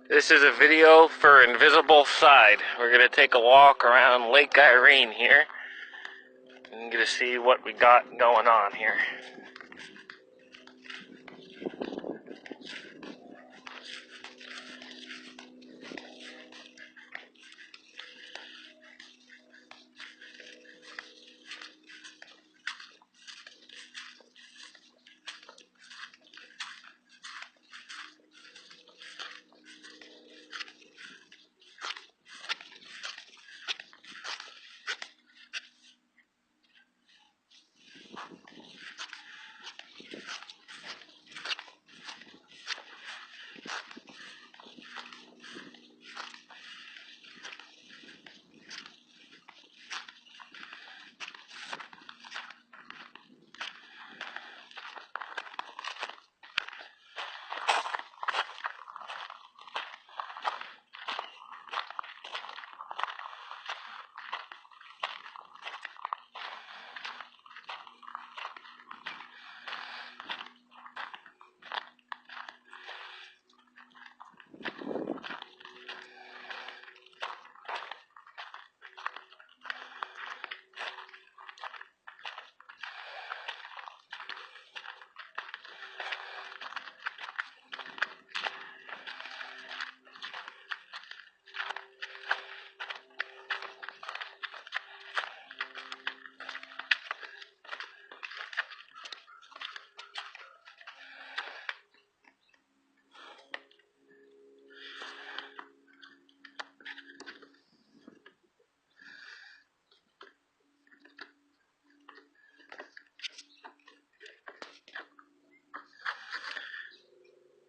This is a video for Invisible Side. We're going to take a walk around Lake Irene here and get to see what we got going on here.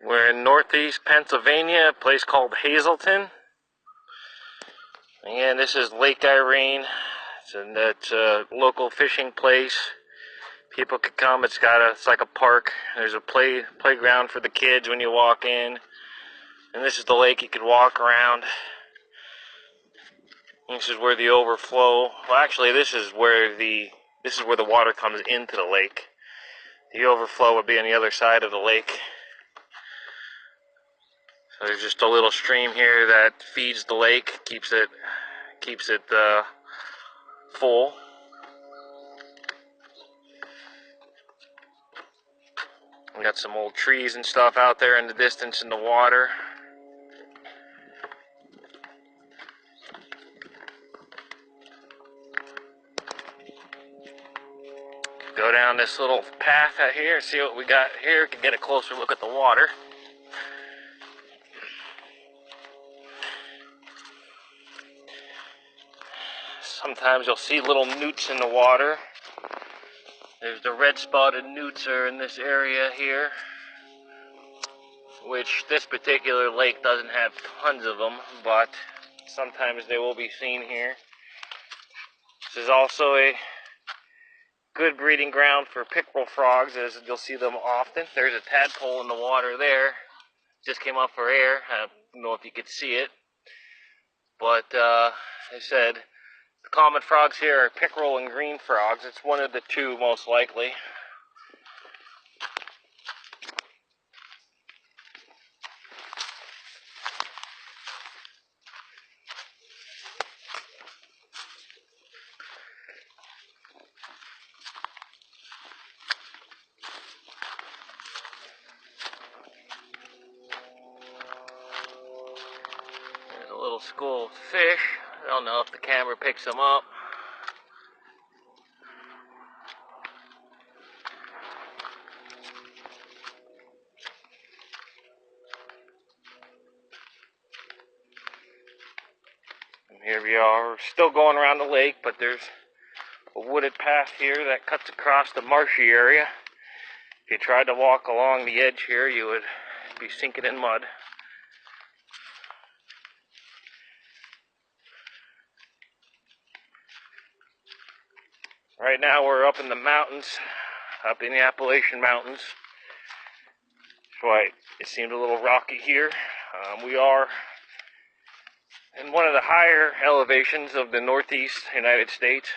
We're in northeast Pennsylvania, a place called Hazleton. Again, this is Lake Irene. It's a local fishing place. People could come. It's like a park. There's a playground for the kids when you walk in. And this is the lake you could walk around. This is where the overflow. Well, actually, this is where the water comes into the lake. The overflow would be on the other side of the lake. So there's just a little stream here that feeds the lake, keeps it full. We got some old trees and stuff out there in the distance in the water. Go down this little path out here, see what we got here. We can get a closer look at the water. Sometimes you'll see little newts in the water. There's the red-spotted newts are in this area here, which this particular lake doesn't have tons of them, but sometimes they will be seen here. This is also a good breeding ground for pickerel frogs, as you'll see them often. There's a tadpole in the water there. Just came up for air. I don't know if you could see it, but I said the common frogs here are pickerel and green frogs. It's one of the two most likely. There's a little school of fish. I don't know if the camera picks them up. And here we are. We're still going around the lake, but there's a wooded path here that cuts across the marshy area. If you tried to walk along the edge here, you would be sinking in mud. Right now we're up in the mountains, up in the Appalachian Mountains. That's why it seemed a little rocky here. We are in one of the higher elevations of the northeast United States.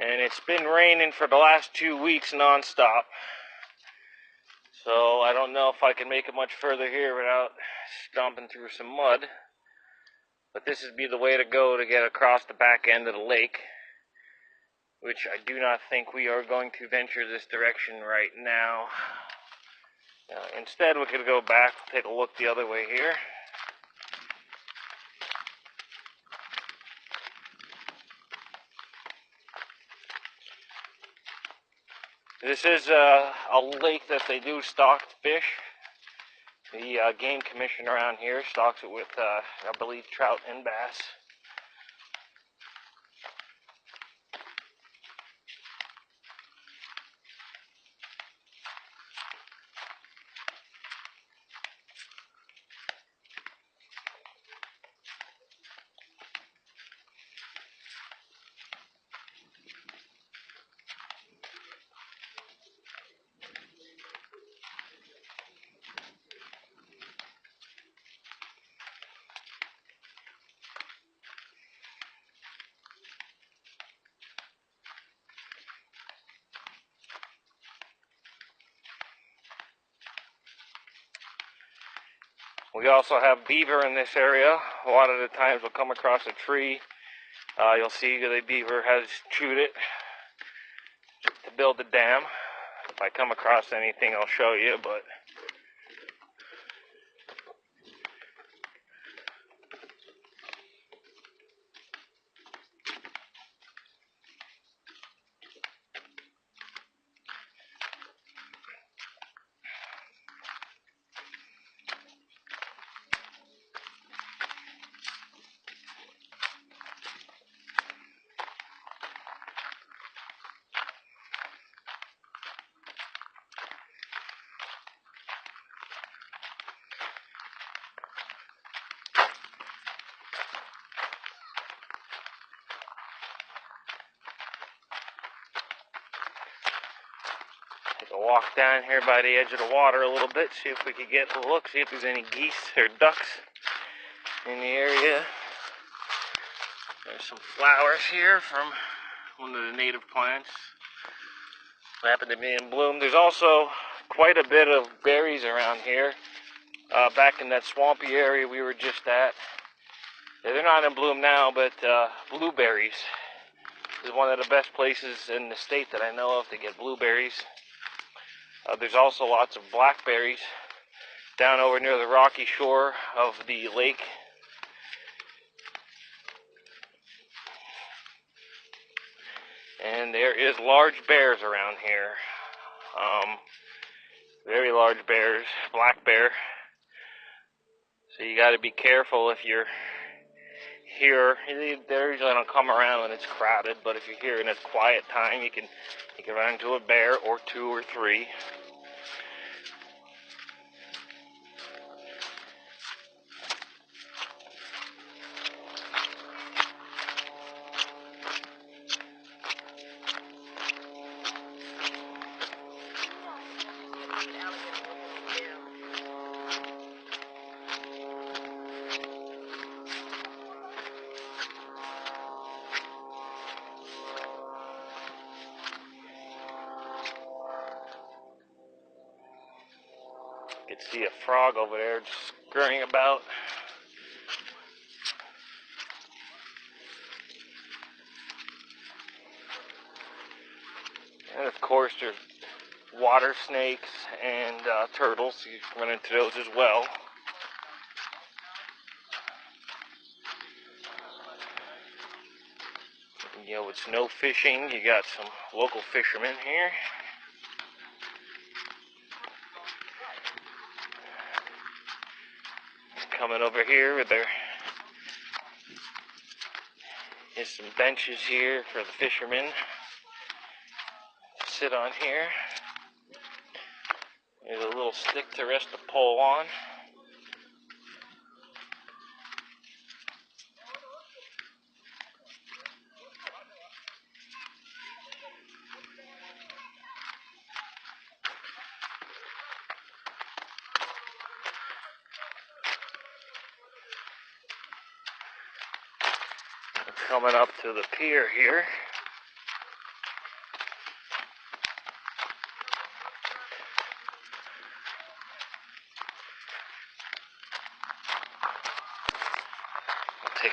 And it's been raining for the last 2 weeks non-stop. So I don't know if I can make it much further here without stomping through some mud. But this would be the way to go to get across the back end of the lake, which I do not think we are going to venture this direction right now. Instead, we could go back, take a look the other way here. This is a lake that they do stock fish. The game commission around here stocks it with, I believe, trout and bass. We also have beaver in this area. A lot of the times we'll come across a tree. You'll see the beaver has chewed it to build the dam. If I come across anything, I'll show you, but we'll walk down here by the edge of the water a little bit, see if we could get a look, see if there's any geese or ducks in the area. There's some flowers here from one of the native plants that happen to be in bloom. There's also quite a bit of berries around here. Back in that swampy area we were just at. They're not in bloom now, but blueberries is one of the best places in the state that I know of to get blueberries. There's also lots of blackberries down over near the rocky shore of the lake. And there is large bears around here. Very large bears, black bear. So you got to be careful if you're here. They usually don't come around when it's crowded, but if you're here and it's quiet time, you can run into a bear or two or three. You can see a frog over there just scurrying about. And of course there's water snakes and turtles. You can run into those as well. You know, with snow fishing, you got some local fishermen here. Coming over here with there's some benches here for the fishermen to sit on here. There's a little stick to rest the pole on. Coming up to the pier here.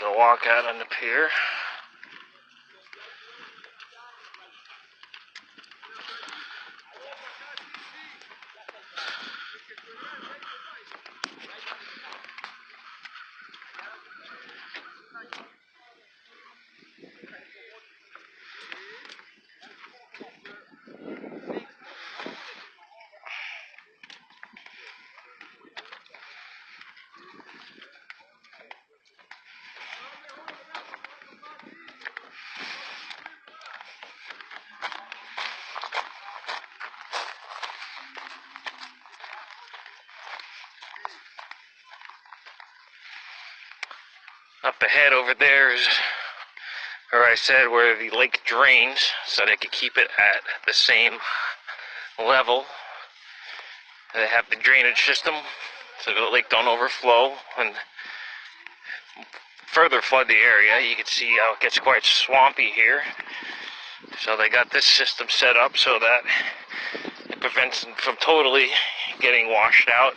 to walk out on the pier. Up ahead over there is, where I said, where the lake drains, so they can keep it at the same level. They have the drainage system so the lake don't overflow and further flood the area. You can see how it gets quite swampy here. So they got this system set up so that it prevents them from totally getting washed out.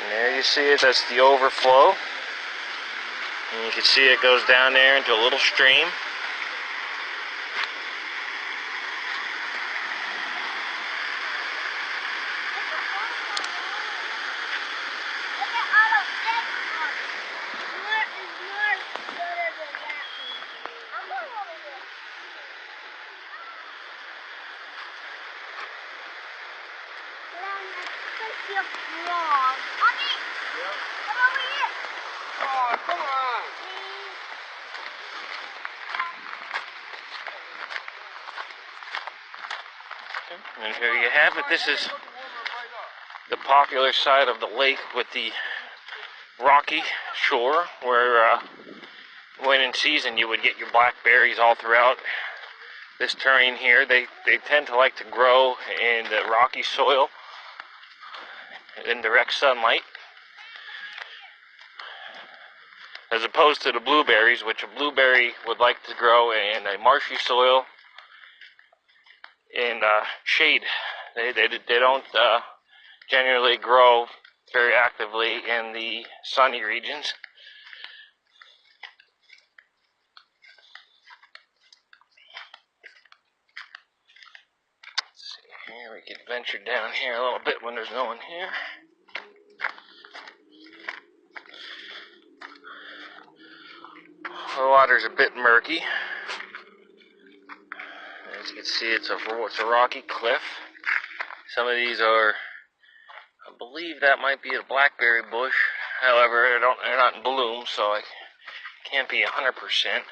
And there you see it, that's the overflow. And you can see it goes down there into a little stream. And here you have it. This is the popular side of the lake with the rocky shore where when in season you would get your blackberries all throughout this terrain here. They tend to like to grow in the rocky soil in direct sunlight, as opposed to the blueberries, which a blueberry would like to grow in a marshy soil in shade. They don't generally grow very actively in the sunny regions. Let's see here, we can venture down here a little bit when there's no one here. The water's a bit murky. As you can see, it's a rocky cliff. Some of these are, I believe that might be a blackberry bush. However, they're not in bloom, so I can't be 100%.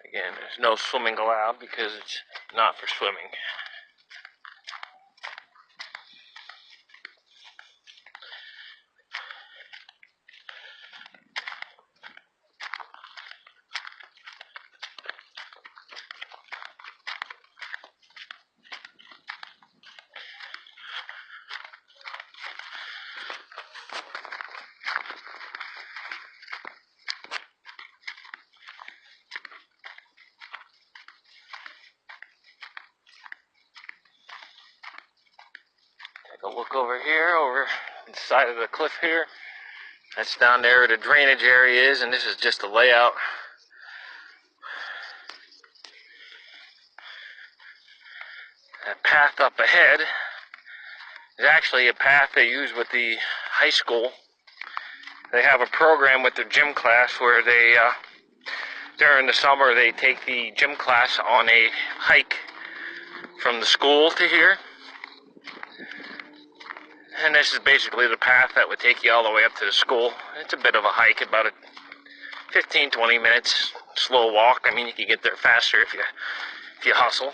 Again, there's no swimming allowed because it's not for swimming. Take a look over here, over the side of the cliff here. That's down there where the drainage area is, and this is just a layout. That path up ahead is actually a path they use with the high school. They have a program with their gym class where they, during the summer, they take the gym class on a hike from the school to here. And this is basically the path that would take you all the way up to the school. It's a bit of a hike, about 15-20 minutes, slow walk. I mean, you can get there faster if you hustle.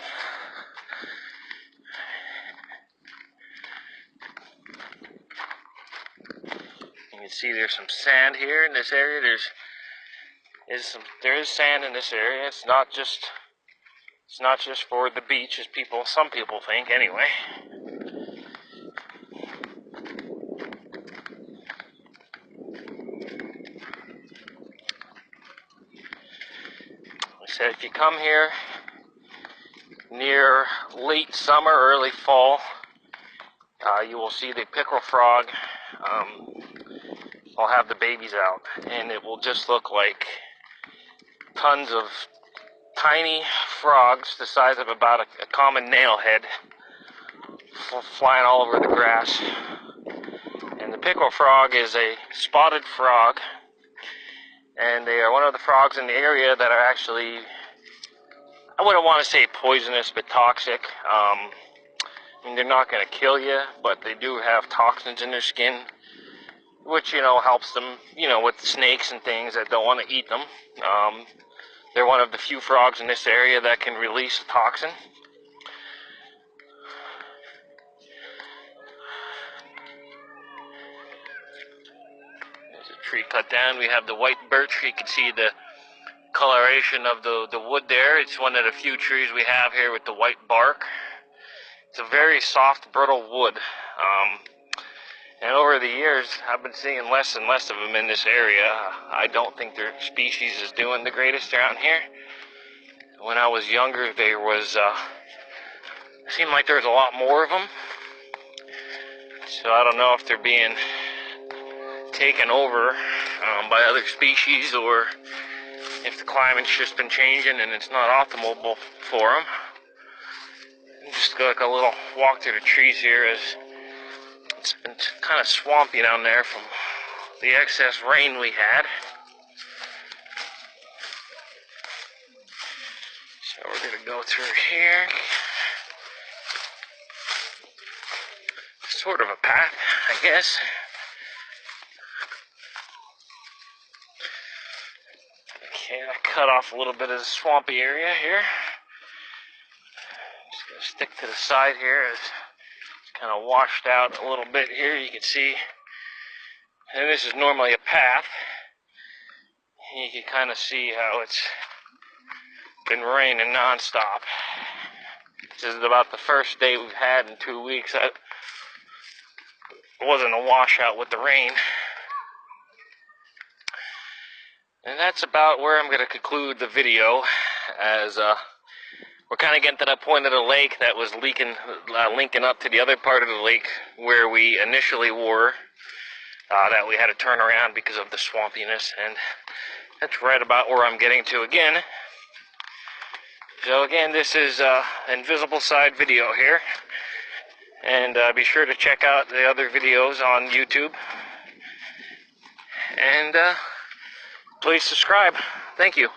You can see there's some sand here in this area. There is sand in this area. It's not just It's not just for the beach, as some people think anyway. Like I said, if you come here near late summer, early fall, you will see the pickerel frog. I'll have the babies out, and it will just look like tons of tiny frogs the size of about a common nail head flying all over the grass. And the pickerel frog is a spotted frog, and they are one of the frogs in the area that are actually, I wouldn't want to say poisonous, but toxic. I mean, they're not going to kill you, but they do have toxins in their skin, which, helps them, with snakes and things that don't want to eat them. They're one of the few frogs in this area that can release toxin. There's a tree cut down. We have the white birch. You can see the coloration of the wood there. It's one of the few trees we have here with the white bark. It's a very soft, brittle wood. And over the years, I've been seeing less and less of them in this area. I don't think their species is doing the greatest around here. When I was younger, there was, seemed like there was a lot more of them. So I don't know if they're being taken over by other species, or if the climate's just been changing and it's not optimal for them. Just go like a little walk through the trees here, as it's been kind of swampy down there from the excess rain we had. So we're going to go through here. Sort of a path, I guess. Okay, I cut off a little bit of the swampy area here. Just going to stick to the side here. It's kind of washed out a little bit here, you can see. And this is normally a path. You can kind of see how it's been raining non-stop. This is about the first day we've had in 2 weeks. It wasn't a washout with the rain. And that's about where I'm going to conclude the video, as we're kind of getting to that point of the lake that was linking up to the other part of the lake where we initially were, that we had to turn around because of the swampiness, and that's right about where I'm getting to again. So again, this is Invisible Side video here, and be sure to check out the other videos on YouTube, and please subscribe. Thank you.